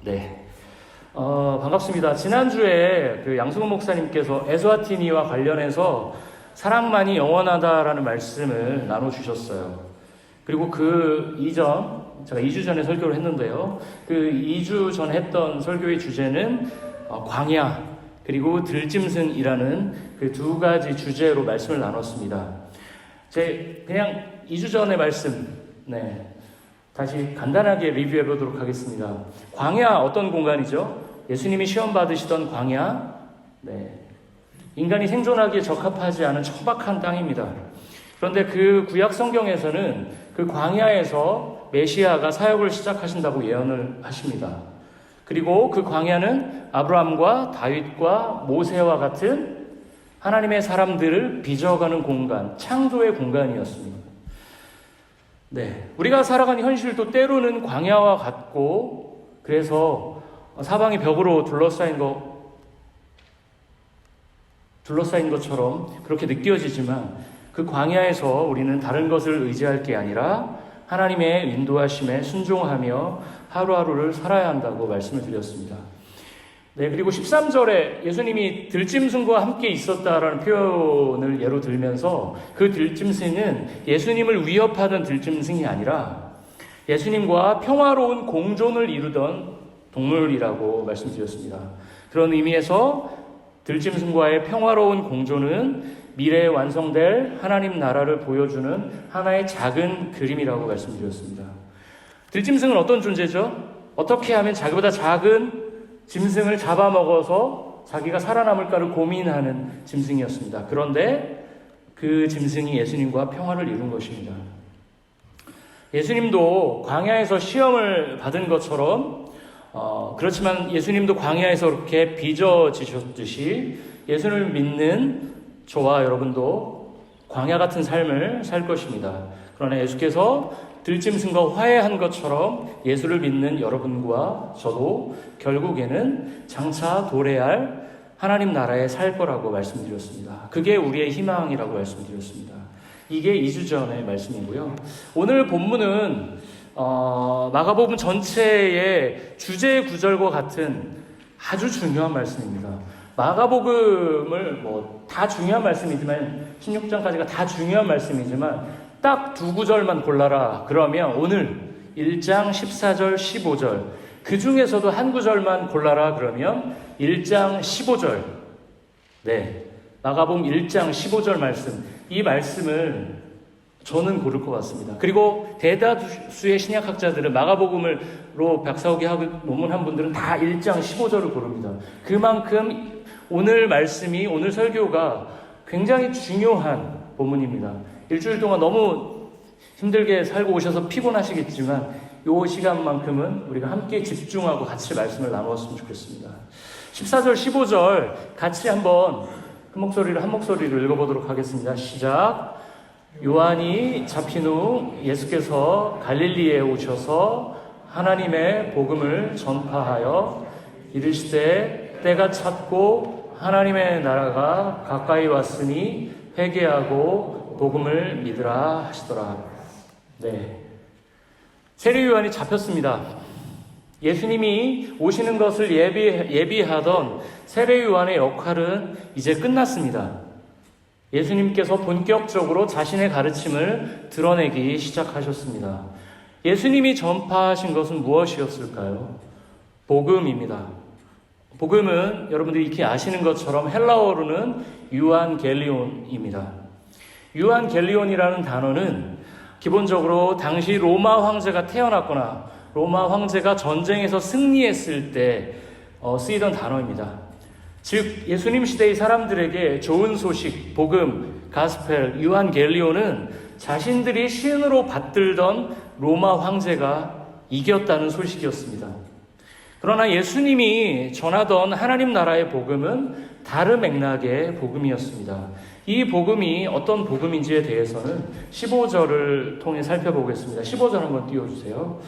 네. 반갑습니다. 지난주에 그 양승훈 목사님께서 에스와티니와 관련해서 사랑만이 영원하다라는 말씀을 나눠주셨어요. 그리고 그 이전, 제가 2주 전에 설교를 했는데요. 그 2주 전에 했던 설교의 주제는 광야, 그리고 들짐승이라는 그 두 가지 주제로 말씀을 나눴습니다. 그냥 2주 전의 말씀, 다시 간단하게 리뷰해 보도록 하겠습니다. 광야 어떤 공간이죠? 예수님이 시험 받으시던 광야, 인간이 생존하기에 적합하지 않은 천박한 땅입니다. 그런데 그 구약 성경에서는 그 광야에서 메시아가 사역을 시작하신다고 예언을 하십니다. 그리고 그 광야는 아브라함과 다윗과 모세와 같은 하나님의 사람들을 빚어가는 공간, 창조의 공간이었습니다. 우리가 살아가는 현실도 때로는 광야와 같고, 그래서 사방이 벽으로 둘러싸인 것처럼 그렇게 느껴지지만, 그 광야에서 우리는 다른 것을 의지할 게 아니라 하나님의 인도하심에 순종하며 하루하루를 살아야 한다고 말씀을 드렸습니다. 그리고 13절에 예수님이 들짐승과 함께 있었다라는 표현을 예로 들면서, 그 들짐승은 예수님을 위협하던 들짐승이 아니라 예수님과 평화로운 공존을 이루던 동물이라고 말씀드렸습니다. 그런 의미에서 들짐승과의 평화로운 공존은 미래에 완성될 하나님 나라를 보여주는 하나의 작은 그림이라고 말씀드렸습니다. 들짐승은 어떤 존재죠? 어떻게 하면 자기보다 작은 짐승을 잡아먹어서 자기가 살아남을까를 고민하는 짐승이었습니다. 그런데 그 짐승이 예수님과 평화를 이룬 것입니다. 예수님도 광야에서 시험을 받은 것처럼 그렇지만 예수님도 광야에서 그렇게 빚어지셨듯이 예수를 믿는 저와 여러분도 광야 같은 삶을 살 것입니다. 그러나 예수께서 들짐승과 화해한 것처럼 예수를 믿는 여러분과 저도 결국에는 장차 도래할 하나님 나라에 살 거라고 말씀드렸습니다. 그게 우리의 희망이라고 말씀드렸습니다. 이게 2주 전의 말씀이고요. 오늘 본문은 마가복음 전체의 주제 구절과 같은 아주 중요한 말씀입니다. 마가복음을 다 중요한 말씀이지만 16장까지가 다 중요한 말씀이지만 딱 두 구절만 골라라 그러면 오늘 1장 14절 15절, 그 중에서도 한 구절만 골라라 그러면 1장 15절, 마가복음 1장 15절 말씀, 이 말씀을 저는 고를 것 같습니다. 그리고 대다수의 신약학자들은 마가복음으로 박사학위 하고 논문한 분들은 다 1장 15절을 고릅니다. 그만큼 오늘 말씀이, 오늘 설교가 굉장히 중요한 본문입니다. 일주일 동안 너무 힘들게 살고 오셔서 피곤하시겠지만 이 시간만큼은 우리가 함께 집중하고 같이 말씀을 나누었으면 좋겠습니다. 14절 15절 같이 한번 한 목소리로 읽어보도록 하겠습니다. 시작. 요한이 잡힌 후 예수께서 갈릴리에 오셔서 하나님의 복음을 전파하여 이르시되 때가 찼고 하나님의 나라가 가까이 왔으니 회개하고 복음을 믿으라 하시더라. 세례 요한이 잡혔습니다. 예수님이 오시는 것을 예비하던 세례 요한의 역할은 이제 끝났습니다. 예수님께서 본격적으로 자신의 가르침을 드러내기 시작하셨습니다. 예수님이 전파하신 것은 무엇이었을까요? 복음입니다. 복음은 여러분들이 익히 아시는 것처럼 헬라어로는 유한겔리온입니다. 유한겔리온이라는 단어는 기본적으로 당시 로마 황제가 태어났거나 로마 황제가 전쟁에서 승리했을 때 쓰이던 단어입니다. 즉 예수님 시대의 사람들에게 좋은 소식, 복음, 가스펠, 유한겔리온은 자신들이 신으로 받들던 로마 황제가 이겼다는 소식이었습니다. 그러나 예수님이 전하던 하나님 나라의 복음은 다른 맥락의 복음이었습니다. 이 복음이 어떤 복음인지에 대해서는 15절을 통해 살펴보겠습니다. 15절 한번 띄워주세요.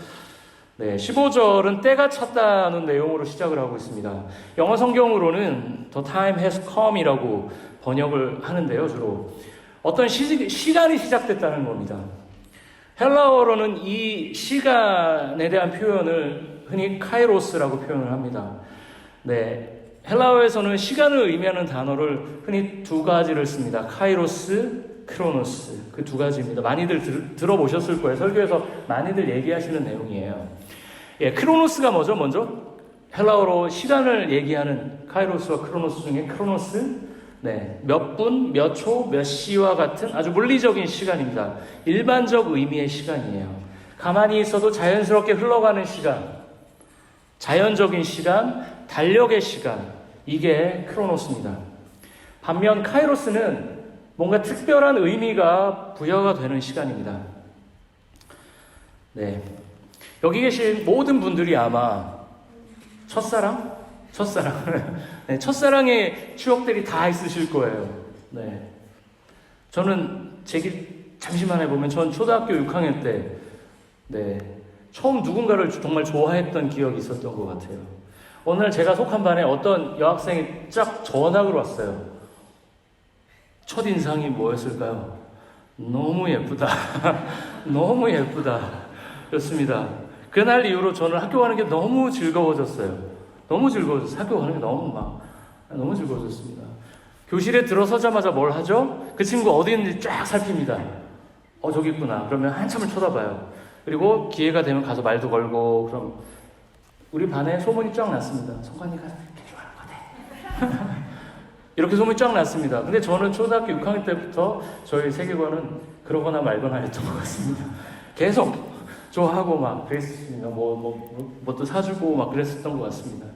15절은 때가 찼다는 내용으로 시작을 하고 있습니다. 영어 성경으로는 The time has come 이라고 번역을 하는데요, 주로. 어떤 시간이 시작됐다는 겁니다. 헬라어로는 이 시간에 대한 표현을 흔히 카이로스라고 표현을 합니다. 네, 헬라어에서는 시간을 의미하는 단어를 흔히 두 가지를 씁니다. 카이로스, 크로노스. 그 두 가지입니다. 많이들 들어보셨을 거예요. 설교에서 많이들 얘기하시는 내용이에요. 예, 크로노스가 뭐죠? 먼저 헬라어로 시간을 얘기하는 카이로스와 크로노스 중에 크로노스, 네, 몇 분, 몇 초, 몇 시와 같은 아주 물리적인 시간입니다. 일반적 의미의 시간이에요. 가만히 있어도 자연스럽게 흘러가는 시간, 자연적인 시간, 달력의 시간, 이게 크로노스입니다. 반면 카이로스는 뭔가 특별한 의미가 부여가 되는 시간입니다. 네, 여기 계신 모든 분들이 아마 첫사랑? 네, 첫사랑의 추억들이 다 있으실 거예요. 네, 저는 제 길 잠시만 해보면 전 초등학교 6학년 때 네, 처음 누군가를 정말 좋아했던 기억이 있었던 것 같아요. 어느 날 제가 속한 반에 어떤 여학생이 쫙 전학으로 왔어요. 첫인상이 뭐였을까요? 너무 예쁘다. 너무 예쁘다. 였습니다. 그날 이후로 저는 학교 가는 게 너무 즐거워졌어요. 너무 즐거워졌어요. 학교 가는 게 너무 즐거워졌습니다. 교실에 들어서자마자 뭘 하죠? 그 친구 어디 있는지 쫙 살핍니다. 저기 있구나. 그러면 한참을 쳐다봐요. 그리고 기회가 되면 가서 말도 걸고, 그럼 우리 반에 소문이 쫙 났습니다. 성관이가 이렇게 좋아하는 거네. 이렇게 소문이 쫙 났습니다. 근데 저는 초등학교 6학년 때부터 저희 세계관은 그러거나 말거나 했던 것 같습니다. 계속 좋아하고 막 그랬습니다. 또 사주고 막 그랬었던 것 같습니다.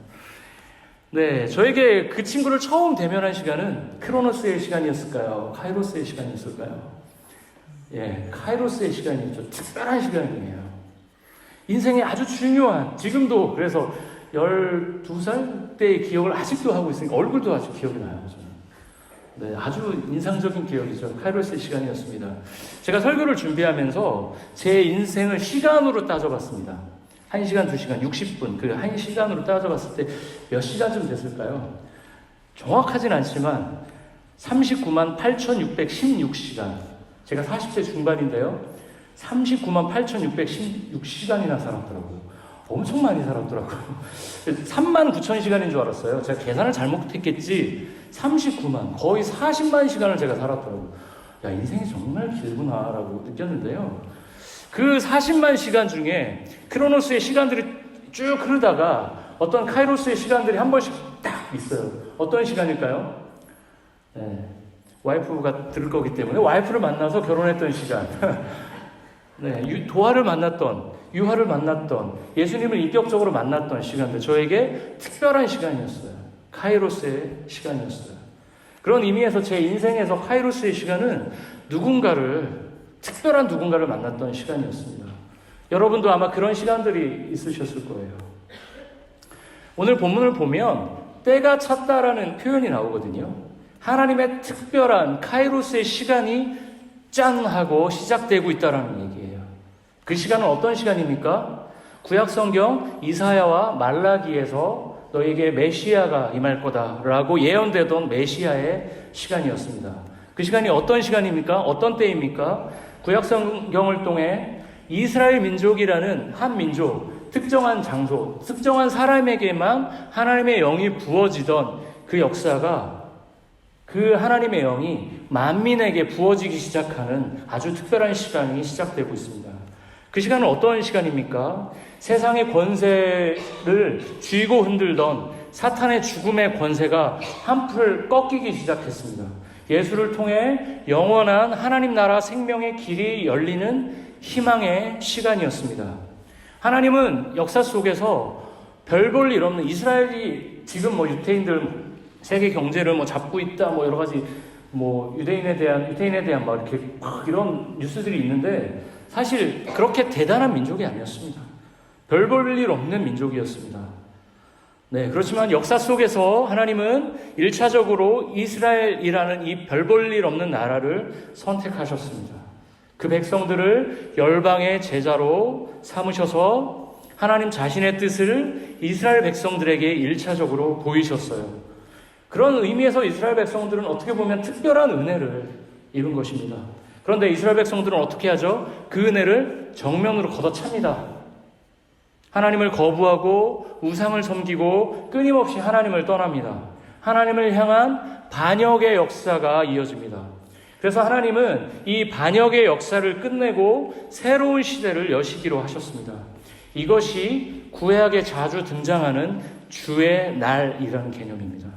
네, 저에게 그 친구를 처음 대면한 시간은 크로노스의 시간이었을까요? 카이로스의 시간이었을까요? 예, 카이로스의 시간이죠. 특별한 시간이에요. 인생에 아주 중요한, 지금도 그래서 12살 때의 기억을 아직도 하고 있으니까 얼굴도 아직 기억이 나요. 저는. 네, 아주 인상적인 기억이죠. 카이로스의 시간이었습니다. 제가 설교를 준비하면서 제 인생을 시간으로 따져봤습니다. 1시간, 2시간, 60분, 그 1시간으로 따져봤을 때 몇 시간쯤 됐을까요? 정확하진 않지만 39만 8,616시간. 제가 40대 중반인데요. 39만 8,616시간이나 살았더라고요. 엄청 많이 살았더라고요. 3만 9천 시간인 줄 알았어요. 제가 계산을 잘못했겠지. 39만, 거의 40만 시간을 제가 살았더라고요. 야, 인생이 정말 길구나라고 느꼈는데요. 그 40만 시간 중에 크로노스의 시간들이 쭉 흐르다가 어떤 카이로스의 시간들이 한 번씩 딱 있어요. 어떤 시간일까요? 네, 와이프가 들을 거기 때문에 와이프를 만나서 결혼했던 시간. 네, 도화를 만났던, 유화를 만났던, 예수님을 인격적으로 만났던 시간들, 저에게 특별한 시간이었어요. 카이로스의 시간이었어요. 그런 의미에서 제 인생에서 카이로스의 시간은 특별한 누군가를 만났던 시간이었습니다. 여러분도 아마 그런 시간들이 있으셨을 거예요. 오늘 본문을 보면 때가 찼다라는 표현이 나오거든요. 하나님의 특별한 카이로스의 시간이 짠 하고 시작되고 있다는 얘기예요. 그 시간은 어떤 시간입니까? 구약성경 이사야와 말라기에서 너에게 메시아가 임할 거다라고 예언되던 메시아의 시간이었습니다. 그 시간이 어떤 시간입니까? 어떤 때입니까? 구약성경을 통해 이스라엘 민족이라는 한 민족, 특정한 장소, 특정한 사람에게만 하나님의 영이 부어지던 그 역사가 그 하나님의 영이 만민에게 부어지기 시작하는 아주 특별한 시간이 시작되고 있습니다. 그 시간은 어떤 시간입니까? 세상의 권세를 쥐고 흔들던 사탄의 죽음의 권세가 한풀 꺾이기 시작했습니다. 예수를 통해 영원한 하나님 나라 생명의 길이 열리는 희망의 시간이었습니다. 하나님은 역사 속에서 별 볼 일 없는 이스라엘이 지금 유태인들 세계 경제를 잡고 있다 여러 가지 유대인에 대한 이렇게 이런 뉴스들이 있는데 사실 그렇게 대단한 민족이 아니었습니다. 별 볼 일 없는 민족이었습니다. 네, 그렇지만 역사 속에서 하나님은 1차적으로 이스라엘이라는 이 별 볼 일 없는 나라를 선택하셨습니다. 그 백성들을 열방의 제자로 삼으셔서 하나님 자신의 뜻을 이스라엘 백성들에게 1차적으로 보이셨어요. 그런 의미에서 이스라엘 백성들은 어떻게 보면 특별한 은혜를 입은 것입니다. 그런데 이스라엘 백성들은 어떻게 하죠? 그 은혜를 정면으로 걷어찹니다. 하나님을 거부하고 우상을 섬기고 끊임없이 하나님을 떠납니다. 하나님을 향한 반역의 역사가 이어집니다. 그래서 하나님은 이 반역의 역사를 끝내고 새로운 시대를 여시기로 하셨습니다. 이것이 구약에 자주 등장하는 주의 날이라는 개념입니다.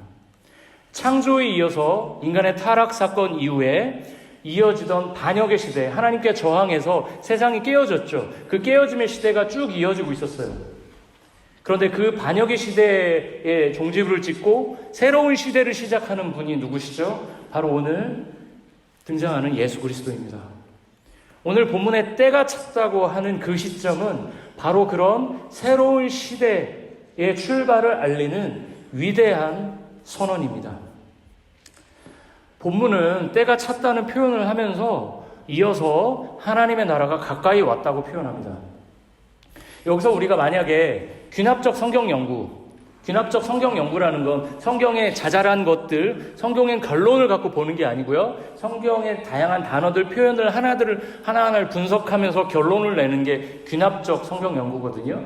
창조에 이어서 인간의 타락 사건 이후에 이어지던 반역의 시대, 하나님께 저항해서 세상이 깨어졌죠. 그 깨어짐의 시대가 쭉 이어지고 있었어요. 그런데 그 반역의 시대에 종지부를 찍고 새로운 시대를 시작하는 분이 누구시죠? 바로 오늘 등장하는 예수 그리스도입니다. 오늘 본문에 때가 찼다고 하는 그 시점은 바로 그런 새로운 시대의 출발을 알리는 위대한 선언입니다. 본문은 때가 찼다는 표현을 하면서 이어서 하나님의 나라가 가까이 왔다고 표현합니다. 여기서 우리가 만약에 귀납적 성경 연구라는 건 성경의 자잘한 것들, 성경의 결론을 갖고 보는 게 아니고요. 성경의 다양한 단어들, 표현을 하나하나를 분석하면서 결론을 내는 게 귀납적 성경 연구거든요.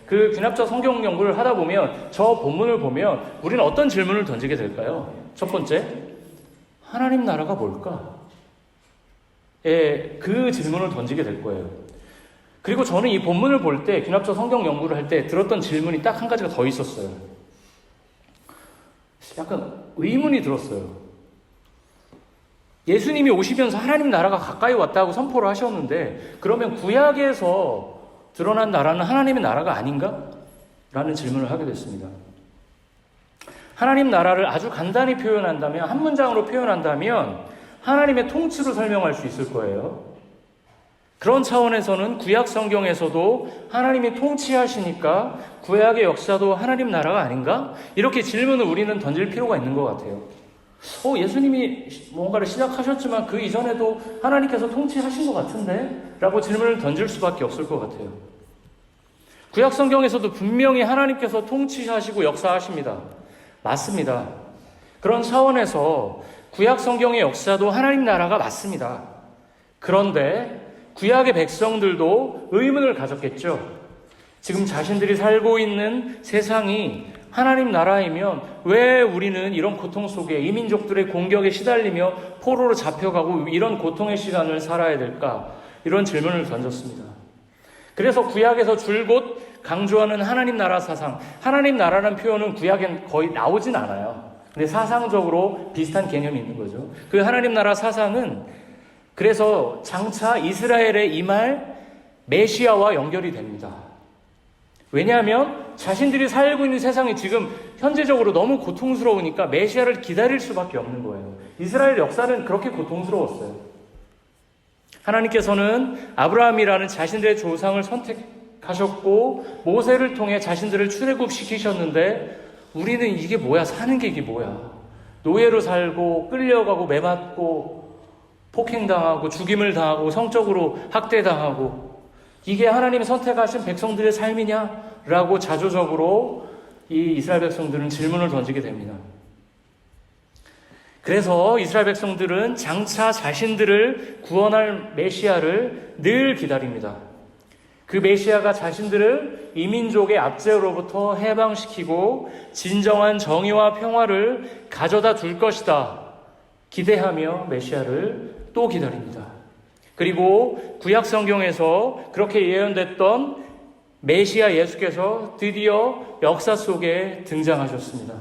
그 귀납적 성경 연구를 하다 보면 저 본문을 보면 우리는 어떤 질문을 던지게 될까요? 첫 번째, 하나님 나라가 뭘까? 그 질문을 던지게 될 거예요. 그리고 저는 이 본문을 볼 때, 귀납적 성경 연구를 할 때 들었던 질문이 딱 한 가지가 더 있었어요. 약간 의문이 들었어요. 예수님이 오시면서 하나님 나라가 가까이 왔다고 선포를 하셨는데, 그러면 구약에서 드러난 나라는 하나님의 나라가 아닌가? 라는 질문을 하게 됐습니다. 하나님 나라를 아주 간단히 표현한다면, 한 문장으로 표현한다면 하나님의 통치로 설명할 수 있을 거예요. 그런 차원에서는 구약 성경에서도 하나님이 통치하시니까 구약의 역사도 하나님 나라가 아닌가? 이렇게 질문을 우리는 던질 필요가 있는 것 같아요. 예수님이 뭔가를 시작하셨지만 그 이전에도 하나님께서 통치하신 것 같은데? 라고 질문을 던질 수밖에 없을 것 같아요. 구약 성경에서도 분명히 하나님께서 통치하시고 역사하십니다. 맞습니다. 그런 차원에서 구약 성경의 역사도 하나님 나라가 맞습니다. 그런데 구약의 백성들도 의문을 가졌겠죠. 지금 자신들이 살고 있는 세상이 하나님 나라이면 왜 우리는 이런 고통 속에 이민족들의 공격에 시달리며 포로로 잡혀가고 이런 고통의 시간을 살아야 될까? 이런 질문을 던졌습니다. 그래서 구약에서 줄곧 강조하는 하나님 나라 사상, 하나님 나라라는 표현은 구약엔 거의 나오진 않아요. 근데 사상적으로 비슷한 개념이 있는 거죠. 그 하나님 나라 사상은 그래서 장차 이스라엘에 임할 메시아와 연결이 됩니다. 왜냐하면 자신들이 살고 있는 세상이 지금 현재적으로 너무 고통스러우니까 메시아를 기다릴 수밖에 없는 거예요. 이스라엘 역사는 그렇게 고통스러웠어요. 하나님께서는 아브라함이라는 자신들의 조상을 선택하셨고 모세를 통해 자신들을 출애굽시키셨는데 우리는 이게 뭐야? 사는 게 이게 뭐야? 노예로 살고 끌려가고 매맞고 폭행당하고 죽임을 당하고 성적으로 학대당하고 이게 하나님이 선택하신 백성들의 삶이냐? 라고 자조적으로 이 이스라엘 백성들은 질문을 던지게 됩니다. 그래서 이스라엘 백성들은 장차 자신들을 구원할 메시아를 늘 기다립니다. 그 메시아가 자신들을 이민족의 압제로부터 해방시키고 진정한 정의와 평화를 가져다 줄 것이다. 기대하며 메시아를 또 기다립니다. 그리고 구약 성경에서 그렇게 예언됐던 메시아 예수께서 드디어 역사 속에 등장하셨습니다.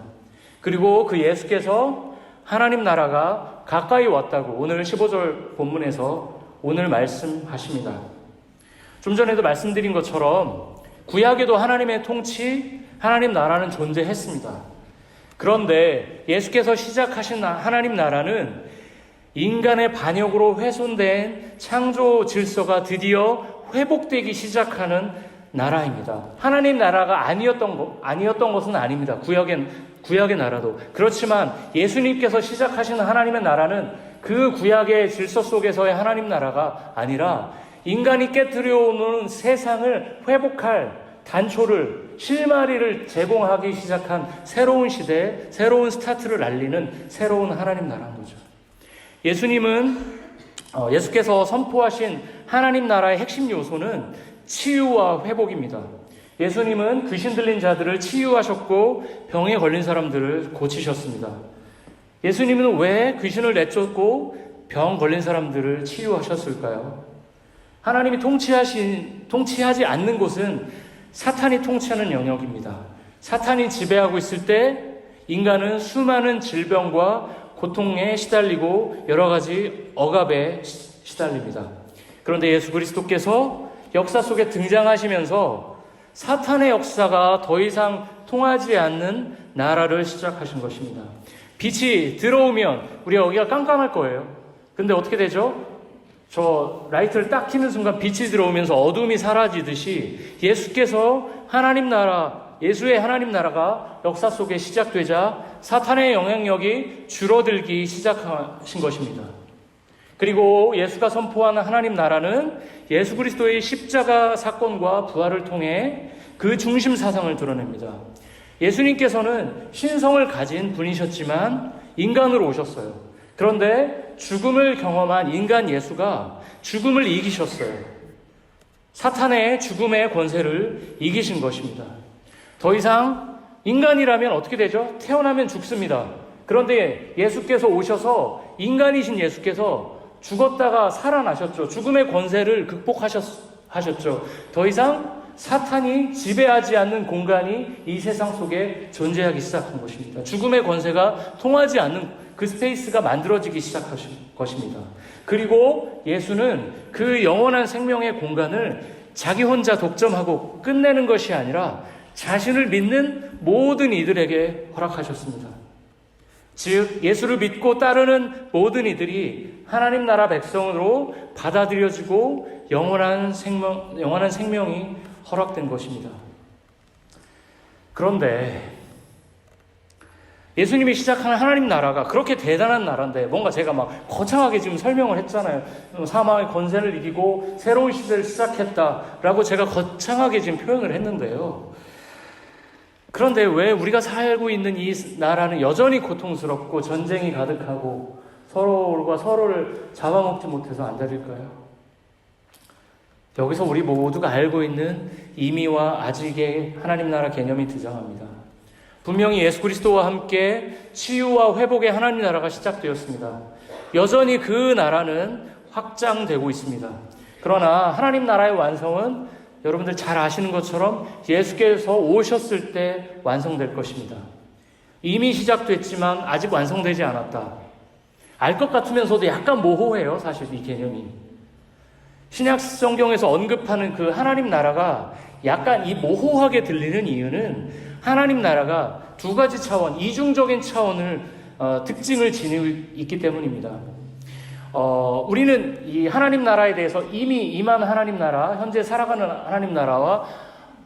그리고 그 예수께서 하나님 나라가 가까이 왔다고 오늘 15절 본문에서 오늘 말씀하십니다. 좀 전에도 말씀드린 것처럼 구약에도 하나님의 통치, 하나님 나라는 존재했습니다. 그런데 예수께서 시작하신 하나님 나라는 인간의 반역으로 훼손된 창조 질서가 드디어 회복되기 시작하는 나라입니다. 하나님 나라가 아니었던 것은 아닙니다. 구약의 나라도. 그렇지만 예수님께서 시작하신 하나님의 나라는 그 구약의 질서 속에서의 하나님 나라가 아니라 인간이 깨트려오는 세상을 회복할 단초를, 실마리를 제공하기 시작한 새로운 시대, 새로운 스타트를 알리는 새로운 하나님 나라인 거죠. 예수께서 선포하신 하나님 나라의 핵심 요소는 치유와 회복입니다. 예수님은 귀신 들린 자들을 치유하셨고 병에 걸린 사람들을 고치셨습니다. 예수님은 왜 귀신을 내쫓고 병 걸린 사람들을 치유하셨을까요? 하나님이 통치하지 않는 곳은 사탄이 통치하는 영역입니다. 사탄이 지배하고 있을 때 인간은 수많은 질병과 고통에 시달리고 여러 가지 억압에 시달립니다. 그런데 예수 그리스도께서 역사 속에 등장하시면서 사탄의 역사가 더 이상 통하지 않는 나라를 시작하신 것입니다. 빛이 들어오면 우리 여기가 깜깜할 거예요. 근데 어떻게 되죠? 저 라이트를 딱 켜는 순간 빛이 들어오면서 어둠이 사라지듯이 예수께서 하나님 나라, 예수의 하나님 나라가 역사 속에 시작되자 사탄의 영향력이 줄어들기 시작하신 것입니다. 그리고 예수가 선포하는 하나님 나라는 예수 그리스도의 십자가 사건과 부활을 통해 그 중심 사상을 드러냅니다. 예수님께서는 신성을 가진 분이셨지만 인간으로 오셨어요. 그런데 죽음을 경험한 인간 예수가 죽음을 이기셨어요. 사탄의 죽음의 권세를 이기신 것입니다. 더 이상 인간이라면 어떻게 되죠? 태어나면 죽습니다. 그런데 예수께서 오셔서 인간이신 예수께서 죽었다가 살아나셨죠. 죽음의 권세를 극복하셨죠. 더 이상 사탄이 지배하지 않는 공간이 이 세상 속에 존재하기 시작한 것입니다. 죽음의 권세가 통하지 않는 그 스페이스가 만들어지기 시작하신 것입니다. 그리고 예수는 그 영원한 생명의 공간을 자기 혼자 독점하고 끝내는 것이 아니라 자신을 믿는 모든 이들에게 허락하셨습니다. 즉 예수를 믿고 따르는 모든 이들이 하나님 나라 백성으로 받아들여지고 영원한 생명이 허락된 것입니다. 그런데 예수님이 시작하는 하나님 나라가 그렇게 대단한 나라인데 뭔가 제가 막 거창하게 지금 설명을 했잖아요. 사망의 권세를 이기고 새로운 시대를 시작했다라고 제가 거창하게 지금 표현을 했는데요. 그런데 왜 우리가 살고 있는 이 나라는 여전히 고통스럽고 전쟁이 가득하고 서로가 서로를 잡아먹지 못해서 안 되릴까요? 여기서 우리 모두가 알고 있는 이미와 아직의 하나님 나라 개념이 등장합니다. 분명히 예수 그리스도와 함께 치유와 회복의 하나님 나라가 시작되었습니다. 여전히 그 나라는 확장되고 있습니다. 그러나 하나님 나라의 완성은 여러분들 잘 아시는 것처럼 예수께서 오셨을 때 완성될 것입니다. 이미 시작됐지만 아직 완성되지 않았다. 알 것 같으면서도 약간 모호해요, 사실 이 개념이. 신약 성경에서 언급하는 그 하나님 나라가 약간 이 모호하게 들리는 이유는 하나님 나라가 두 가지 차원, 이중적인 차원을 특징을 지니고 있기 때문입니다. 우리는 이 하나님 나라에 대해서 이미 임한 하나님 나라, 현재 살아가는 하나님 나라와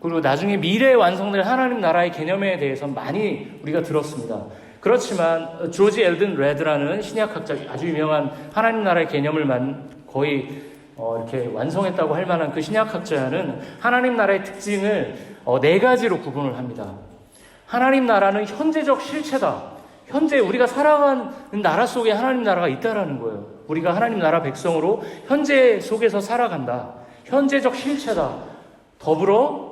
그리고 나중에 미래에 완성될 하나님 나라의 개념에 대해서 많이 우리가 들었습니다. 그렇지만 조지 엘든 레드라는 신약학자, 아주 유명한 하나님 나라의 개념을 거의 이렇게 완성했다고 할 만한 그 신약학자는 하나님 나라의 특징을 네 가지로 구분을 합니다. 하나님 나라는 현재적 실체다. 현재 우리가 살아가는 나라 속에 하나님 나라가 있다라는 거예요. 우리가 하나님 나라 백성으로 현재 속에서 살아간다. 현재적 실체다. 더불어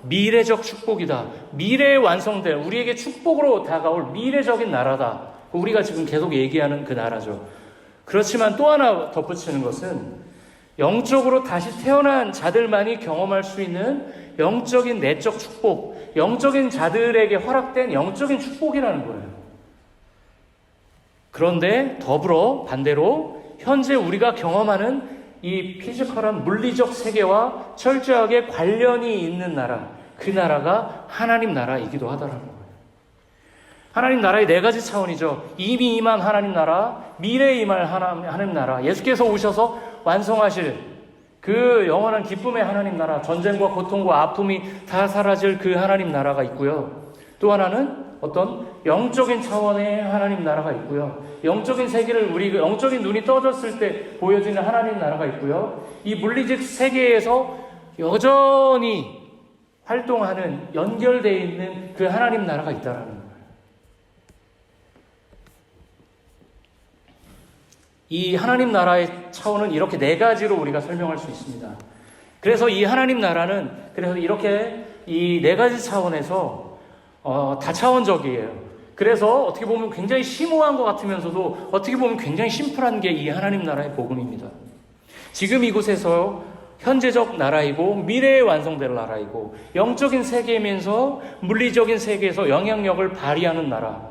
미래적 축복이다. 미래에 완성될 우리에게 축복으로 다가올 미래적인 나라다. 우리가 지금 계속 얘기하는 그 나라죠. 그렇지만 또 하나 덧붙이는 것은 영적으로 다시 태어난 자들만이 경험할 수 있는 영적인 내적 축복, 영적인 자들에게 허락된 영적인 축복이라는 거예요. 그런데 더불어 반대로 현재 우리가 경험하는 이 피지컬한 물리적 세계와 철저하게 관련이 있는 나라, 그 나라가 하나님 나라이기도 하다라는 거예요. 하나님 나라의 네 가지 차원이죠. 이미 임한 하나님 나라, 미래에 임할 하나님 나라, 예수께서 오셔서 완성하실 그 영원한 기쁨의 하나님 나라, 전쟁과 고통과 아픔이 다 사라질 그 하나님 나라가 있고요. 또 하나는 어떤 영적인 차원의 하나님 나라가 있고요. 영적인 세계를 영적인 눈이 떠졌을 때 보여지는 하나님 나라가 있고요. 이 물리적 세계에서 여전히 활동하는 연결되어 있는 그 하나님 나라가 있다라는 거예요. 이 하나님 나라의 차원은 이렇게 네 가지로 우리가 설명할 수 있습니다. 그래서 이 하나님 나라는 그래서 이렇게 이 네 가지 차원에서 다차원적이에요. 그래서 어떻게 보면 굉장히 심오한 것 같으면서도 어떻게 보면 굉장히 심플한 게 이 하나님 나라의 복음입니다. 지금 이곳에서 현재적 나라이고 미래에 완성될 나라이고 영적인 세계이면서 물리적인 세계에서 영향력을 발휘하는 나라,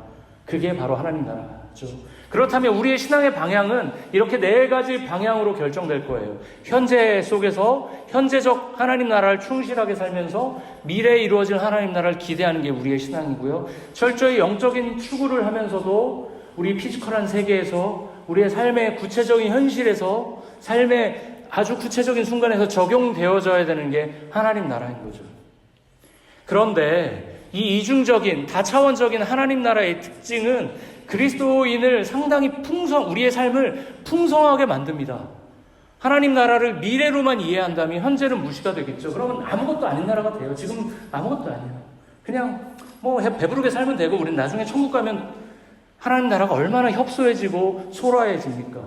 그게 바로 하나님 나라죠. 그렇다면 우리의 신앙의 방향은 이렇게 네 가지 방향으로 결정될 거예요. 현재 속에서 현재적 하나님 나라를 충실하게 살면서 미래에 이루어질 하나님 나라를 기대하는 게 우리의 신앙이고요. 철저히 영적인 추구를 하면서도 우리 피지컬한 세계에서 우리의 삶의 구체적인 현실에서 삶의 아주 구체적인 순간에서 적용되어져야 되는 게 하나님 나라인 거죠. 그런데 이 이중적인 다차원적인 하나님 나라의 특징은 그리스도인을 상당히 우리의 삶을 풍성하게 만듭니다. 하나님 나라를 미래로만 이해한다면 현재는 무시가 되겠죠. 그러면 아무것도 아닌 나라가 돼요. 지금 아무것도 아니에요. 그냥 배부르게 살면 되고 우리는 나중에 천국 가면 하나님 나라가 얼마나 협소해지고 소라해집니까?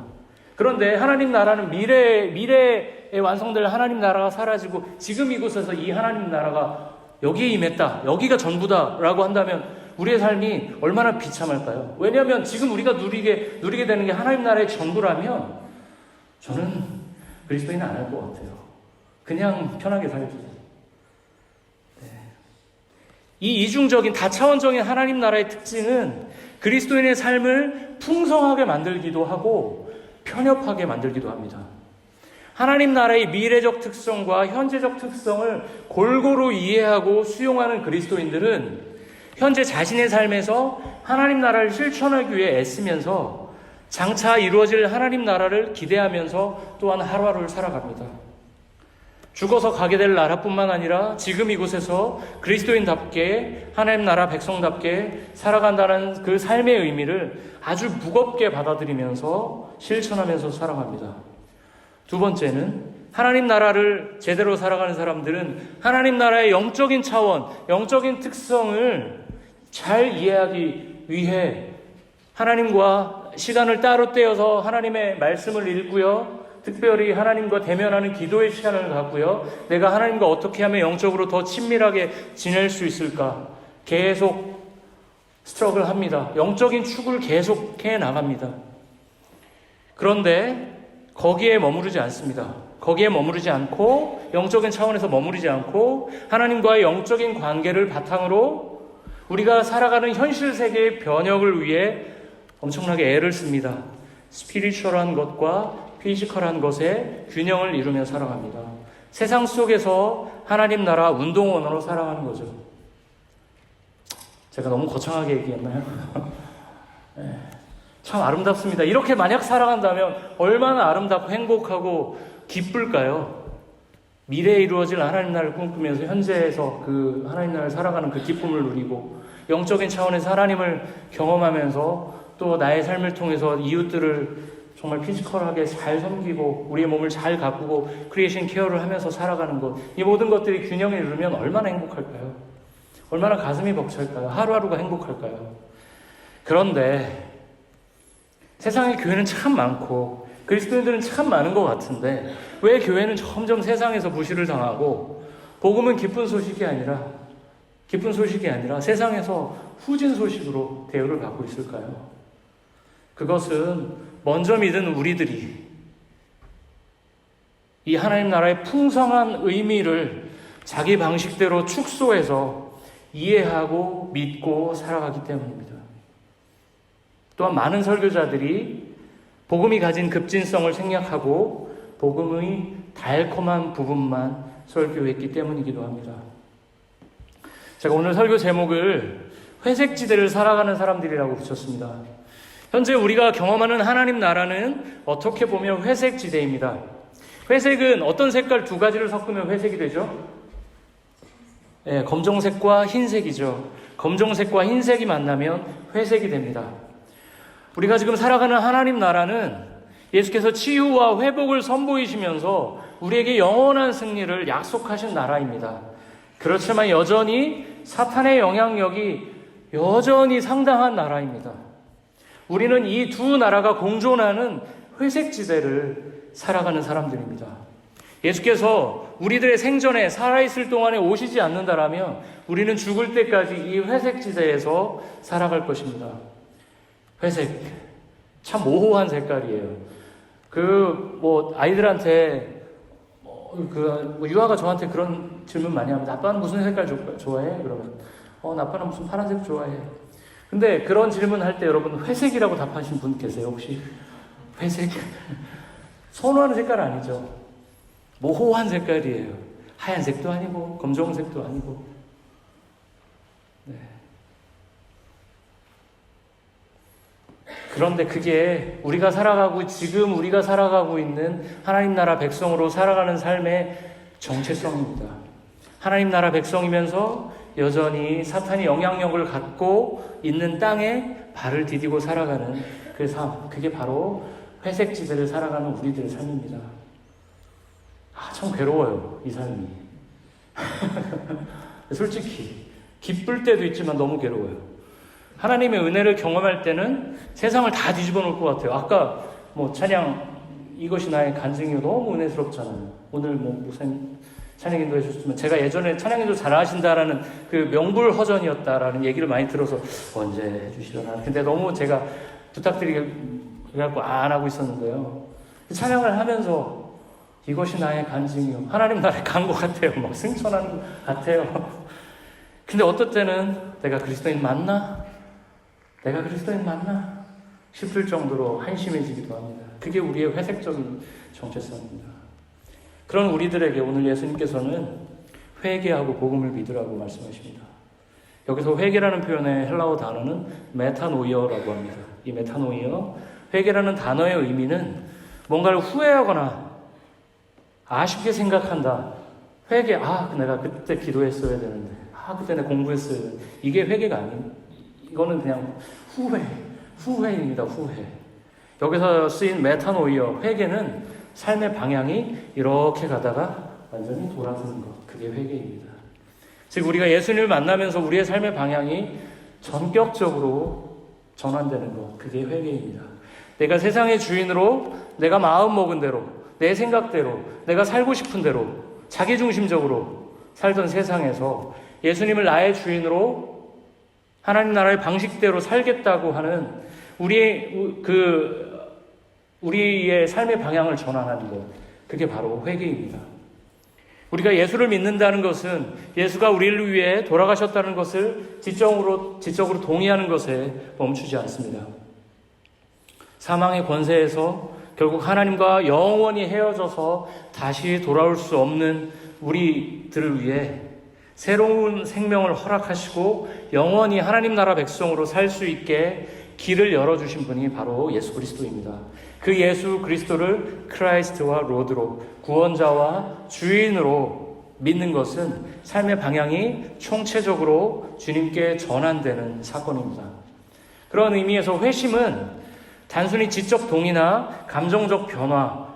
그런데 하나님 나라는 미래에 완성될 하나님 나라가 사라지고 지금 이곳에서 이 하나님 나라가 여기에 임했다, 여기가 전부다라고 한다면 우리의 삶이 얼마나 비참할까요? 왜냐하면 지금 우리가 누리게 되는 게 하나님 나라의 전부라면 저는 그리스도인은 안 할 것 같아요. 그냥 편하게 살죠. 이 이중적인 다차원적인 하나님 나라의 특징은 그리스도인의 삶을 풍성하게 만들기도 하고 편협하게 만들기도 합니다. 하나님 나라의 미래적 특성과 현재적 특성을 골고루 이해하고 수용하는 그리스도인들은 현재 자신의 삶에서 하나님 나라를 실천하기 위해 애쓰면서 장차 이루어질 하나님 나라를 기대하면서 또한 하루하루를 살아갑니다. 죽어서 가게 될 나라뿐만 아니라 지금 이곳에서 그리스도인답게 하나님 나라 백성답게 살아간다는 그 삶의 의미를 아주 무겁게 받아들이면서 실천하면서 살아갑니다. 두 번째는 하나님 나라를 제대로 살아가는 사람들은 하나님 나라의 영적인 차원, 영적인 특성을 잘 이해하기 위해 하나님과 시간을 따로 떼어서 하나님의 말씀을 읽고요. 특별히 하나님과 대면하는 기도의 시간을 갖고요. 내가 하나님과 어떻게 하면 영적으로 더 친밀하게 지낼 수 있을까? 계속 스트러글 합니다. 영적인 축을 계속해 나갑니다. 그런데 거기에 머무르지 않습니다. 거기에 머무르지 않고 영적인 차원에서 머무르지 않고 하나님과의 영적인 관계를 바탕으로 우리가 살아가는 현실 세계의 변혁을 위해 엄청나게 애를 씁니다. 스피리추얼한 것과 피지컬한 것의 균형을 이루며 살아갑니다. 세상 속에서 하나님 나라 운동원으로 살아가는 거죠. 제가 너무 거창하게 얘기했나요? 네. 참 아름답습니다. 이렇게 만약 살아간다면 얼마나 아름답고 행복하고 기쁠까요? 미래에 이루어질 하나님 나라를 꿈꾸면서 현재에서 그 하나님 나라를 살아가는 그 기쁨을 누리고 영적인 차원에서 하나님을 경험하면서 또 나의 삶을 통해서 이웃들을 정말 피지컬하게 잘 섬기고 우리의 몸을 잘 가꾸고 크리에이션 케어를 하면서 살아가는 것, 이 모든 것들이 균형을 이루면 얼마나 행복할까요? 얼마나 가슴이 벅찰까요? 하루하루가 행복할까요? 그런데 세상에 교회는 참 많고 그리스도인들은 참 많은 것 같은데 왜 교회는 점점 세상에서 무시를 당하고 복음은 기쁜 소식이 아니라 세상에서 후진 소식으로 대우를 받고 있을까요? 그것은 먼저 믿은 우리들이 이 하나님 나라의 풍성한 의미를 자기 방식대로 축소해서 이해하고 믿고 살아가기 때문입니다. 또한 많은 설교자들이 복음이 가진 급진성을 생략하고 복음의 달콤한 부분만 설교했기 때문이기도 합니다. 제가 오늘 설교 제목을 회색지대를 살아가는 사람들이라고 붙였습니다. 현재 우리가 경험하는 하나님 나라는 어떻게 보면 회색지대입니다. 회색은 어떤 색깔 두 가지를 섞으면 회색이 되죠? 네, 검정색과 흰색이죠. 검정색과 흰색이 만나면 회색이 됩니다. 우리가 지금 살아가는 하나님 나라는 예수께서 치유와 회복을 선보이시면서 우리에게 영원한 승리를 약속하신 나라입니다. 그렇지만 여전히 사탄의 영향력이 여전히 상당한 나라입니다. 우리는 이 두 나라가 공존하는 회색지대를 살아가는 사람들입니다. 예수께서 우리들의 생전에 살아있을 동안에 오시지 않는다라면 우리는 죽을 때까지 이 회색 지대에서 살아갈 것입니다. 회색. 참 모호한 색깔이에요. 아이들한테, 유아가 저한테 그런 질문 많이 합니다. 아빠는 무슨 색깔 좋아해? 그러면, 아빠는 무슨 파란색 좋아해. 근데 그런 질문 할 때 여러분 회색이라고 답하신 분 계세요, 혹시? 회색? 선호하는 색깔 아니죠. 모호한 색깔이에요. 하얀색도 아니고, 검정색도 아니고. 네. 그런데 그게 지금 우리가 살아가고 있는 하나님 나라 백성으로 살아가는 삶의 정체성입니다. 하나님 나라 백성이면서 여전히 사탄이 영향력을 갖고 있는 땅에 발을 디디고 살아가는 그 삶, 그게 바로 회색 지대를 살아가는 우리들의 삶입니다. 참 괴로워요, 이 삶이. 솔직히 기쁠 때도 있지만 너무 괴로워요. 하나님의 은혜를 경험할 때는 세상을 다 뒤집어 놓을 것 같아요. 아까 찬양 이것이 나의 간증이요 너무 은혜스럽잖아요. 오늘 무슨 찬양인도 해주셨지만 제가 예전에 찬양인도 잘하신다라는 그 명불허전이었다라는 얘기를 많이 들어서 언제 해주시려나. 근데 너무 제가 부탁드리고 안 하고 있었는데요. 찬양을 하면서 이것이 나의 간증이요. 하나님 나라에 간 것 같아요. 승천하는 것 같아요. 근데 어떨 때는 내가 그리스도인 맞나? 싶을 정도로 한심해지기도 합니다. 그게 우리의 회색적인 정체성입니다. 그런 우리들에게 오늘 예수님께서는 회개하고 복음을 믿으라고 말씀하십니다. 여기서 회개라는 표현의 헬라어 단어는 메타노이어라고 합니다. 이 메타노이어, 회개라는 단어의 의미는 뭔가를 후회하거나 아쉽게 생각한다. 회개, 내가 그때 기도했어야 되는데, 그때 내가 공부했어야 되는데. 이게 회개가 아닙니다. 이거는 그냥 후회입니다. 후회. 여기서 쓰인 메타노이어, 회개는 삶의 방향이 이렇게 가다가 완전히 돌아서는 것. 그게 회개입니다. 즉 우리가 예수님을 만나면서 우리의 삶의 방향이 전격적으로 전환되는 것. 그게 회개입니다. 내가 세상의 주인으로 내가 마음먹은 대로, 내 생각대로, 내가 살고 싶은 대로 자기중심적으로 살던 세상에서 예수님을 나의 주인으로 하나님 나라의 방식대로 살겠다고 하는 우리의 삶의 방향을 전환하는 것. 그게 바로 회개입니다. 우리가 예수를 믿는다는 것은 예수가 우리를 위해 돌아가셨다는 것을 지적으로 동의하는 것에 멈추지 않습니다. 사망의 권세에서 결국 하나님과 영원히 헤어져서 다시 돌아올 수 없는 우리들을 위해 새로운 생명을 허락하시고 영원히 하나님 나라 백성으로 살 수 있게 길을 열어주신 분이 바로 예수 그리스도입니다. 그 예수 그리스도를 크라이스트와 로드로, 구원자와 주인으로 믿는 것은 삶의 방향이 총체적으로 주님께 전환되는 사건입니다. 그런 의미에서 회심은 단순히 지적 동의나 감정적 변화,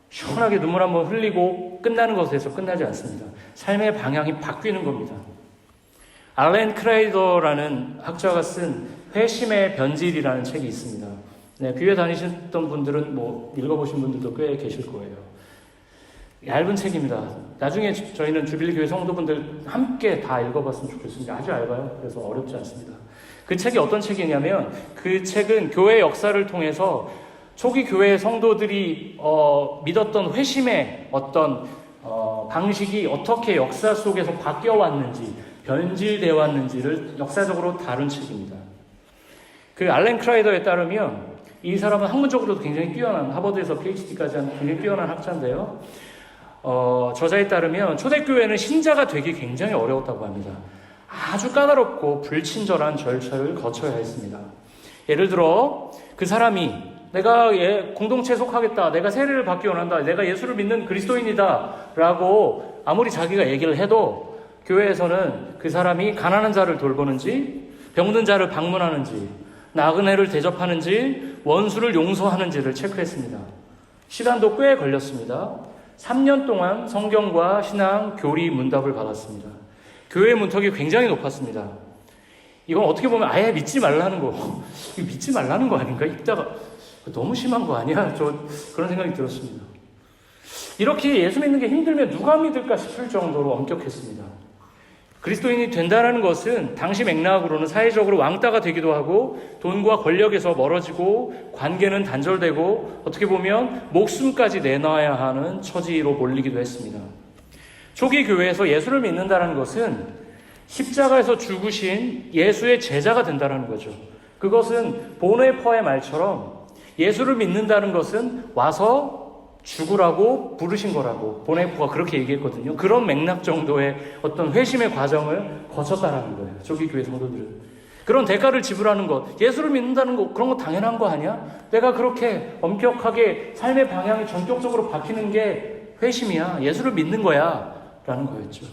시원하게 눈물 한번 흘리고 끝나는 것에서 끝나지 않습니다. 삶의 방향이 바뀌는 겁니다. 알렌 크레이더라는 학자가 쓴 회심의 변질이라는 책이 있습니다. 네, 교회 다니셨던 분들은 읽어보신 분들도 꽤 계실 거예요. 얇은 책입니다. 나중에 저희는 주빌리 교회 성도분들 함께 다 읽어봤으면 좋겠습니다. 아주 얇아요. 그래서 어렵지 않습니다. 그 책이 어떤 책이냐면 그 책은 교회 역사를 통해서 초기 교회의 성도들이 믿었던 회심의 어떤 방식이 어떻게 역사 속에서 바뀌어 왔는지, 변질되어 왔는지를 역사적으로 다룬 책입니다. 그 알렌 크라이더에 따르면 이 사람은 학문적으로도 굉장히 뛰어난, 하버드에서 PhD까지 한 굉장히 뛰어난 학자인데요. 저자에 따르면 초대교회는 신자가 되기 굉장히 어려웠다고 합니다. 아주 까다롭고 불친절한 절차를 거쳐야 했습니다. 예를 들어 그 사람이 내가 공동체에 속하겠다, 내가 세례를 받기 원한다, 내가 예수를 믿는 그리스도인이다 라고 아무리 자기가 얘기를 해도 교회에서는 그 사람이 가난한 자를 돌보는지, 병든 자를 방문하는지, 나그네를 대접하는지, 원수를 용서하는지를 체크했습니다. 시간도 꽤 걸렸습니다. 3년 동안 성경과 신앙, 교리, 문답을 받았습니다. 교회 문턱이 굉장히 높았습니다. 이건 어떻게 보면 아예 믿지 말라는 거, 이거 믿지 말라는 거 아닌가? 읽다가 너무 심한 거 아니야? 저 그런 생각이 들었습니다. 이렇게 예수 믿는 게 힘들면 누가 믿을까 싶을 정도로 엄격했습니다. 그리스도인이 된다는 것은 당시 맥락으로는 사회적으로 왕따가 되기도 하고 돈과 권력에서 멀어지고 관계는 단절되고 어떻게 보면 목숨까지 내놔야 하는 처지로 몰리기도 했습니다. 초기 교회에서 예수를 믿는다는 것은 십자가에서 죽으신 예수의 제자가 된다는 거죠. 그것은 보네퍼의 말처럼 예수를 믿는다는 것은 와서 죽으라고 부르신 거라고 보네포가 그렇게 얘기했거든요. 그런 맥락 정도의 어떤 회심의 과정을 거쳤다라는 거예요. 초기 교회 성도들은. 그런 대가를 지불하는 것, 예수를 믿는다는 거, 그런 거 당연한 거 아니야? 내가 그렇게 엄격하게 삶의 방향이 전격적으로 바뀌는 게 회심이야. 예수를 믿는 거야. 라는 거였죠.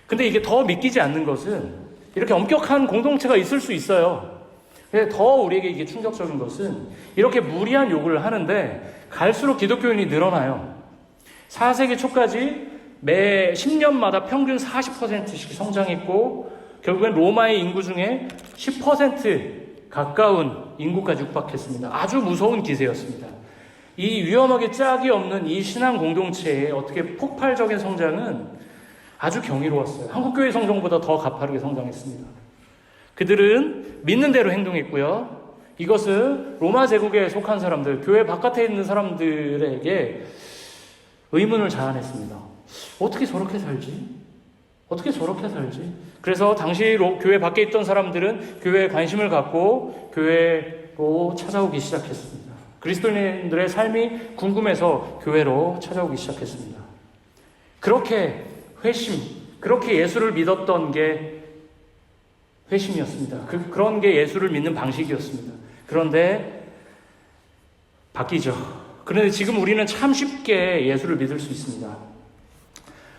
근데 이게 더 믿기지 않는 것은 이렇게 엄격한 공동체가 있을 수 있어요. 더 우리에게 이게 충격적인 것은 이렇게 무리한 요구를 하는데 갈수록 기독교인이 늘어나요. 4세기 초까지 매 10년마다 평균 40%씩 성장했고 결국엔 로마의 인구 중에 10% 가까운 인구까지 육박했습니다. 아주 무서운 기세였습니다. 이 위험하게 짝이 없는 이 신앙 공동체의 어떻게 폭발적인 성장은 아주 경이로웠어요. 한국교회 성장보다 더 가파르게 성장했습니다. 그들은 믿는 대로 행동했고요. 이것은 로마 제국에 속한 사람들, 교회 바깥에 있는 사람들에게 의문을 자아냈습니다. 어떻게 저렇게 살지? 어떻게 저렇게 살지? 그래서 당시 교회 밖에 있던 사람들은 교회에 관심을 갖고 교회로 찾아오기 시작했습니다. 그리스도인들의 삶이 궁금해서 교회로 찾아오기 시작했습니다. 그렇게 그렇게 예수를 믿었던 게 회심이었습니다. 그런 게 예수를 믿는 방식이었습니다. 그런데 바뀌죠. 그런데 지금 우리는 참 쉽게 예수를 믿을 수 있습니다.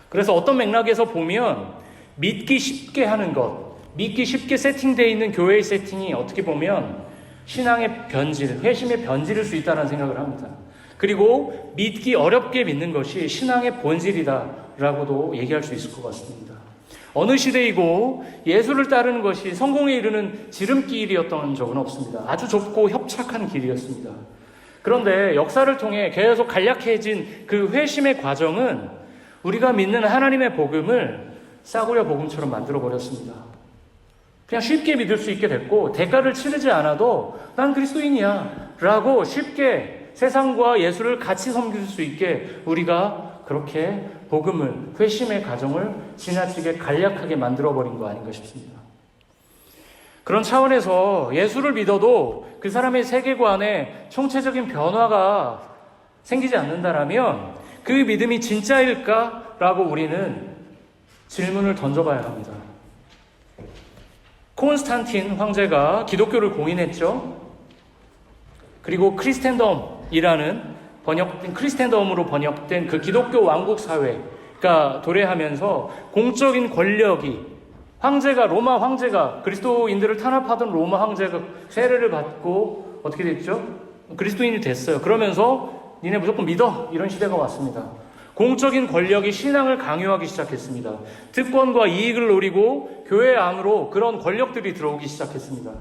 그래서 어떤 맥락에서 보면 믿기 쉽게 하는 것, 믿기 쉽게 세팅되어 있는 교회의 세팅이 어떻게 보면 신앙의 변질, 회심의 변질일 수 있다는 생각을 합니다. 그리고 믿기 어렵게 믿는 것이 신앙의 본질이다라고도 얘기할 수 있을 것 같습니다. 어느 시대이고 예수를 따르는 것이 성공에 이르는 지름길이었던 적은 없습니다. 아주 좁고 협착한 길이었습니다. 그런데 역사를 통해 계속 간략해진 그 회심의 과정은 우리가 믿는 하나님의 복음을 싸구려 복음처럼 만들어버렸습니다. 그냥 쉽게 믿을 수 있게 됐고 대가를 치르지 않아도 난 그리스도인이야 라고 쉽게 세상과 예수를 같이 섬길 수 있게 우리가 그렇게 복음을, 회심의 과정을 지나치게 간략하게 만들어버린 거 아닌가 싶습니다. 그런 차원에서 예수를 믿어도 그 사람의 세계관에 총체적인 변화가 생기지 않는다라면 그 믿음이 진짜일까라고 우리는 질문을 던져봐야 합니다. 콘스탄틴 황제가 기독교를 공인했죠. 그리고 크리스텐덤이라는 크리스텐덤으로 번역된 그 기독교 왕국 사회가 도래하면서 공적인 권력이 로마 황제가 그리스도인들을 탄압하던 로마 황제가 세례를 받고 어떻게 됐죠? 그리스도인이 됐어요. 그러면서 니네 무조건 믿어 이런 시대가 왔습니다. 공적인 권력이 신앙을 강요하기 시작했습니다. 특권과 이익을 노리고 교회 안으로 그런 권력들이 들어오기 시작했습니다.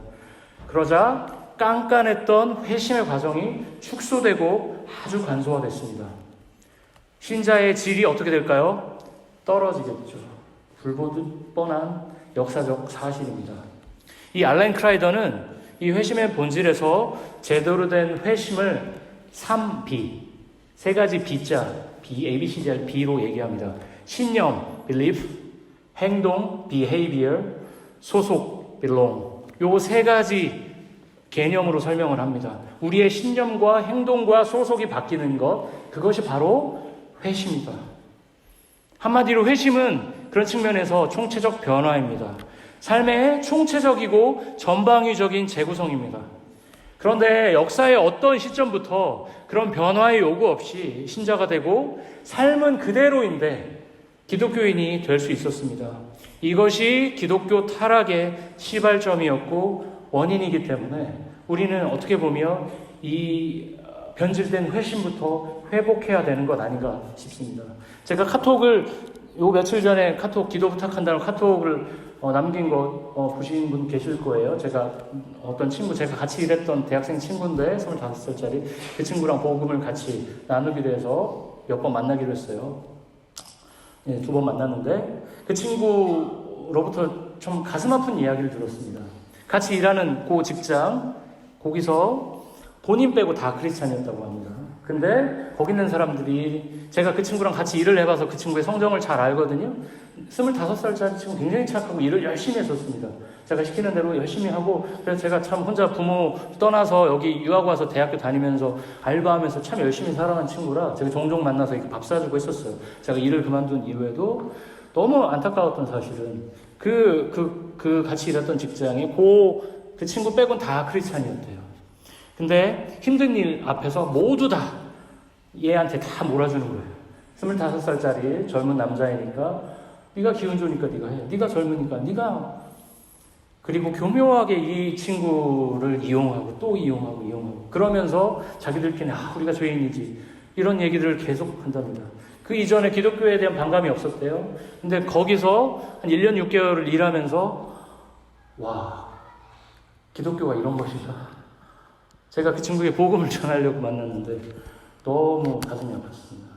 그러자 깐깐했던 회심의 과정이 축소되고 아주 간소화됐습니다. 신자의 질이 어떻게 될까요? 떨어지겠죠. 불보듯 뻔한 역사적 사실입니다. 이 알렌 크라이더는 이 회심의 본질에서 제대로 된 회심을 3B, 세 가지 B자, ABCD B로 얘기합니다. 신념, belief, 행동, behavior, 소속, belong. 요 세 가지 개념으로 설명을 합니다. 우리의 신념과 행동과 소속이 바뀌는 것, 그것이 바로 회심이다. 한마디로 회심은 그런 측면에서 총체적 변화입니다. 삶의 총체적이고 전방위적인 재구성입니다. 그런데 역사의 어떤 시점부터 그런 변화의 요구 없이 신자가 되고 삶은 그대로인데 기독교인이 될 수 있었습니다. 이것이 기독교 타락의 시발점이었고 원인이기 때문에 우리는 어떻게 보면 이 변질된 회심부터 회복해야 되는 것 아닌가 싶습니다. 제가 요 며칠 전에 기도 부탁한다는 카톡을 남긴 거 보신 분 계실 거예요. 제가 제가 같이 일했던 대학생 친구인데 25살짜리 그 친구랑 복음을 같이 나누기로 해서 몇 번 만나기로 했어요. 예, 2번 만났는데 그 친구로부터 좀 가슴 아픈 이야기를 들었습니다. 같이 일하는 그 직장, 거기서 본인 빼고 다 크리스찬이었다고 합니다. 근데 거기 있는 사람들이, 제가 그 친구랑 같이 일을 해봐서 그 친구의 성정을 잘 알거든요. 25살짜리 친구 굉장히 착하고 일을 열심히 했었습니다. 제가 시키는 대로 열심히 하고, 그래서 제가 참 혼자 부모 떠나서 여기 유학 와서 대학교 다니면서 알바하면서 참 열심히 살아간 친구라 제가 종종 만나서 이렇게 밥 사주고 했었어요. 제가 일을 그만둔 이후에도 너무 안타까웠던 사실은 그 같이 일했던 직장에 그 친구 빼곤 다 크리스찬이었대요. 근데 힘든 일 앞에서 모두 다 얘한테 다 몰아주는 거예요. 25살짜리 젊은 남자이니까 네가 기운 좋으니까 네가 해. 네가 젊으니까 네가. 그리고 교묘하게 이 친구를 이용하고 또 이용하고 그러면서 자기들끼리 우리가 죄인이지 이런 얘기들을 계속 한답니다. 그 이전에 기독교에 대한 반감이 없었대요. 근데 거기서 한 1년 6개월을 일하면서 와, 기독교가 이런 것인가. 제가 그 친구에게 복음을 전하려고 만났는데 너무 가슴이 아팠습니다.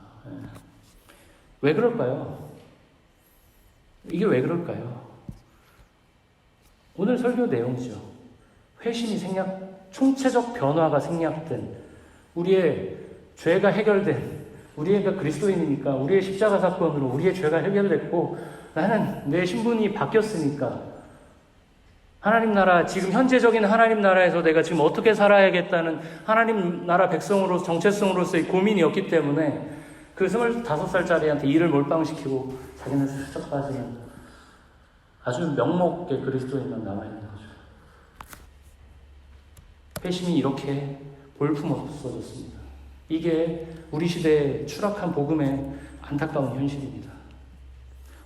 왜 그럴까요? 이게 왜 그럴까요? 오늘 설교 내용이죠. 회심이 총체적 변화가 생략된, 우리의 죄가 해결된, 우리가 그리스도인이니까 우리의 십자가 사건으로 우리의 죄가 해결됐고 나는 내 신분이 바뀌었으니까 하나님 나라, 지금 현재적인 하나님 나라에서 내가 지금 어떻게 살아야겠다는 하나님 나라 백성으로서 정체성으로서의 고민이었기 때문에 그 25살짜리한테 일을 몰빵시키고 자기는 슬쩍 빠지는 아주 명목의 그리스도인만 남아있는 거죠. 회심이 이렇게 볼품없어졌습니다. 이게 우리 시대의 추락한 복음의 안타까운 현실입니다.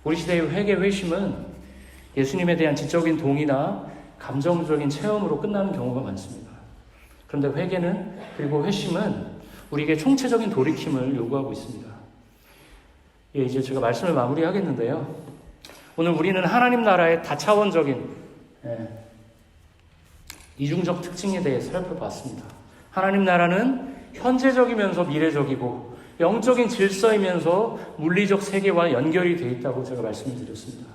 우리 시대의 회개 회심은 예수님에 대한 지적인 동의나 감정적인 체험으로 끝나는 경우가 많습니다. 그런데 회개는, 그리고 회심은 우리에게 총체적인 돌이킴을 요구하고 있습니다. 예, 이제 제가 말씀을 마무리하겠는데요. 오늘 우리는 하나님 나라의 다차원적인 이중적 특징에 대해 살펴봤습니다. 하나님 나라는 현재적이면서 미래적이고 영적인 질서이면서 물리적 세계와 연결이 되어 있다고 제가 말씀을 드렸습니다.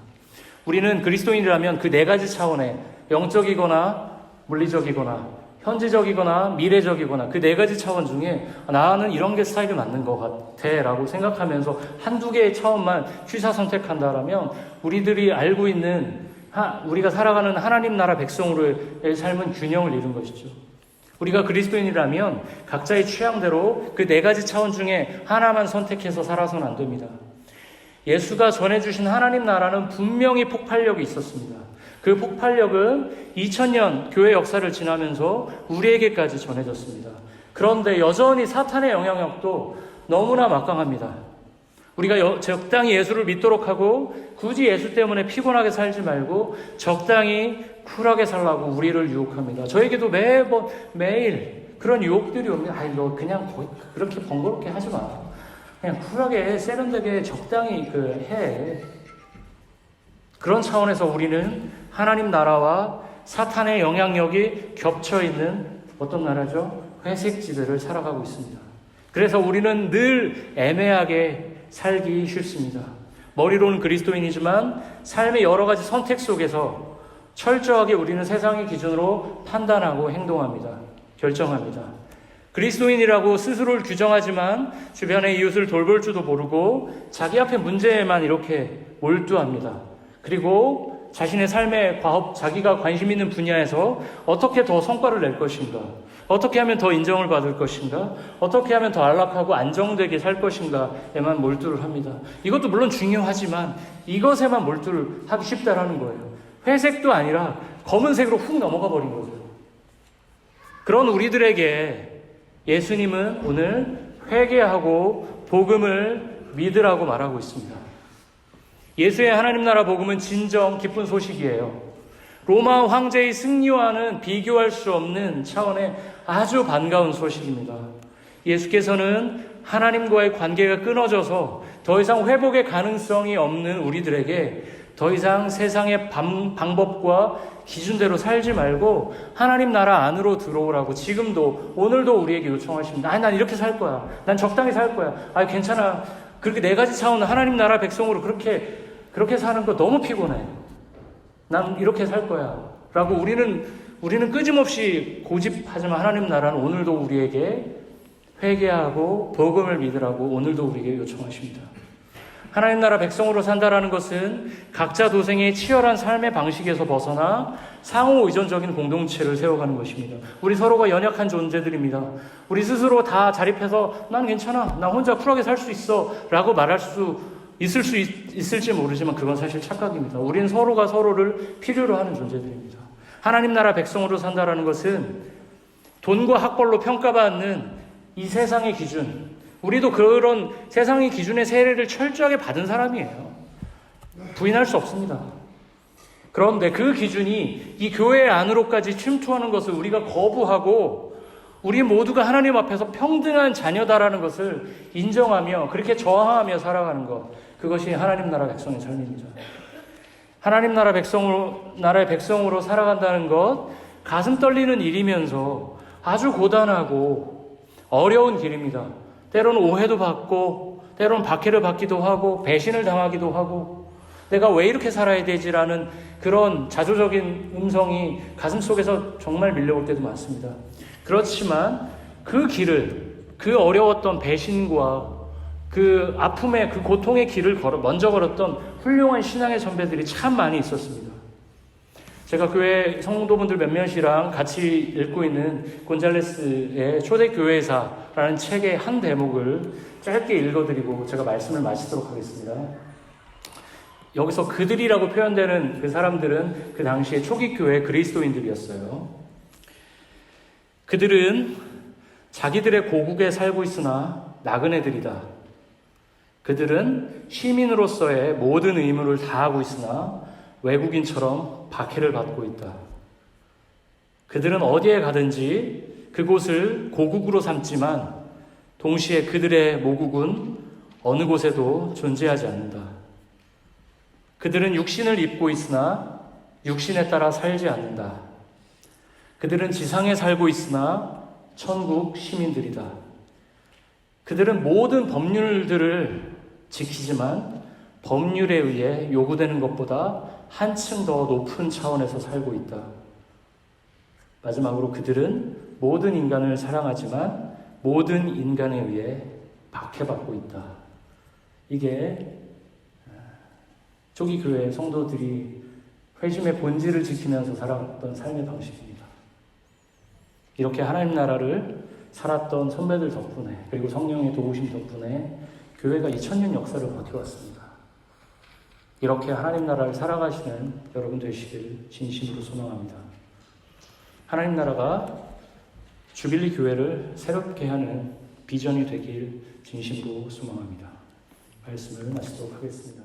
우리는 그리스도인이라면 그 4가지 차원의 영적이거나 물리적이거나 현재적이거나 미래적이거나 그 4가지 차원 중에 나는 이런 게 스타일이 맞는 것 같아 라고 생각하면서 한두 개의 차원만 취사 선택한다라면 우리들이 알고 있는 우리가 살아가는 하나님 나라 백성으로의 삶은 균형을 이룬 것이죠. 우리가 그리스도인이라면 각자의 취향대로 그 4가지 차원 중에 하나만 선택해서 살아서는 안 됩니다. 예수가 전해주신 하나님 나라는 분명히 폭발력이 있었습니다. 그 폭발력은 2000년 교회 역사를 지나면서 우리에게까지 전해졌습니다. 그런데 여전히 사탄의 영향력도 너무나 막강합니다. 우리가 적당히 예수를 믿도록 하고 굳이 예수 때문에 피곤하게 살지 말고 적당히 쿨하게 살라고 우리를 유혹합니다. 저에게도 매일 그런 유혹들이 오면 너 그냥 그렇게 번거롭게 하지 마. 그냥 쿨하게 세련되게 적당히 해. 그런 차원에서 우리는 하나님 나라와 사탄의 영향력이 겹쳐있는 어떤 나라죠? 회색지대를 살아가고 있습니다. 그래서 우리는 늘 애매하게 살기 싫습니다. 머리로는 그리스도인이지만 삶의 여러 가지 선택 속에서 철저하게 우리는 세상의 기준으로 판단하고 행동합니다. 결정합니다. 그리스도인이라고 스스로를 규정하지만 주변의 이웃을 돌볼 줄도 모르고 자기 앞의 문제에만 이렇게 몰두합니다. 그리고 자신의 삶의 자기가 관심 있는 분야에서 어떻게 더 성과를 낼 것인가, 어떻게 하면 더 인정을 받을 것인가, 어떻게 하면 더 안락하고 안정되게 살 것인가에만 몰두를 합니다. 이것도 물론 중요하지만 이것에만 몰두를 하기 쉽다라는 거예요. 회색도 아니라 검은색으로 훅 넘어가 버린 거죠. 그런 우리들에게 예수님은 오늘 회개하고 복음을 믿으라고 말하고 있습니다. 예수의 하나님 나라 복음은 진정 기쁜 소식이에요. 로마 황제의 승리와는 비교할 수 없는 차원의 아주 반가운 소식입니다. 예수께서는 하나님과의 관계가 끊어져서 더 이상 회복의 가능성이 없는 우리들에게 더 이상 세상의 방법과 기준대로 살지 말고 하나님 나라 안으로 들어오라고 지금도 오늘도 우리에게 요청하십니다. 아니 난 이렇게 살 거야. 난 적당히 살 거야. 아니 괜찮아. 그렇게 네 가지 차원의 하나님 나라 백성으로 그렇게 사는 거 너무 피곤해. 난 이렇게 살 거야. 라고 우리는 끊임없이 고집하지만 하나님 나라는 오늘도 우리에게 회개하고 복음을 믿으라고 오늘도 우리에게 요청하십니다. 하나님 나라 백성으로 산다라는 것은 각자 도생의 치열한 삶의 방식에서 벗어나 상호 의존적인 공동체를 세워가는 것입니다. 우리 서로가 연약한 존재들입니다. 우리 스스로 다 자립해서 난 괜찮아, 나 혼자 쿨하게 살 수 있어 라고 말할 수 있을지 모르지만 그건 사실 착각입니다. 우리는 서로가 서로를 필요로 하는 존재들입니다. 하나님 나라 백성으로 산다라는 것은 돈과 학벌로 평가받는 이 세상의 기준, 우리도 그런 세상의 기준의 세례를 철저하게 받은 사람이에요. 부인할 수 없습니다. 그런데 그 기준이 이 교회 안으로까지 침투하는 것을 우리가 거부하고 우리 모두가 하나님 앞에서 평등한 자녀다라는 것을 인정하며 그렇게 저항하며 살아가는 것, 그것이 하나님 나라 백성의 삶입니다. 하나님 나라의 백성으로 살아간다는 것, 가슴 떨리는 일이면서 아주 고단하고 어려운 길입니다. 때로는 오해도 받고 때로는 박해를 받기도 하고 배신을 당하기도 하고 내가 왜 이렇게 살아야 되지라는 그런 자조적인 음성이 가슴속에서 정말 밀려올 때도 많습니다. 그렇지만 그 길을, 그 어려웠던 배신과 그 아픔의 그 고통의 길을 먼저 걸었던 훌륭한 신앙의 선배들이 참 많이 있었습니다. 제가 교회 성도분들 몇몇이랑 같이 읽고 있는 곤잘레스의 초대교회사라는 책의 한 대목을 짧게 읽어드리고 제가 말씀을 마치도록 하겠습니다. 여기서 그들이라고 표현되는 그 사람들은 그 당시에 초기 교회 그리스도인들이었어요. 그들은 자기들의 고국에 살고 있으나 나그네들이다. 그들은 시민으로서의 모든 의무를 다하고 있으나 외국인처럼 박해를 받고 있다. 그들은 어디에 가든지 그곳을 고국으로 삼지만 동시에 그들의 모국은 어느 곳에도 존재하지 않는다. 그들은 육신을 입고 있으나 육신에 따라 살지 않는다. 그들은 지상에 살고 있으나 천국 시민들이다. 그들은 모든 법률들을 지키지만 법률에 의해 요구되는 것보다 한층 더 높은 차원에서 살고 있다. 마지막으로 그들은 모든 인간을 사랑하지만 모든 인간에 의해 박해받고 있다. 이게 초기 교회 성도들이 회심의 본질을 지키면서 살아왔던 삶의 방식입니다. 이렇게 하나님 나라를 살았던 선배들 덕분에 그리고 성령의 도우심 덕분에 교회가 2000년 역사를 버텨왔습니다. 이렇게 하나님 나라를 살아가시는 여러분 되시길 진심으로 소망합니다. 하나님 나라가 주빌리 교회를 새롭게 하는 비전이 되길 진심으로 소망합니다. 말씀을 마치도록 하겠습니다.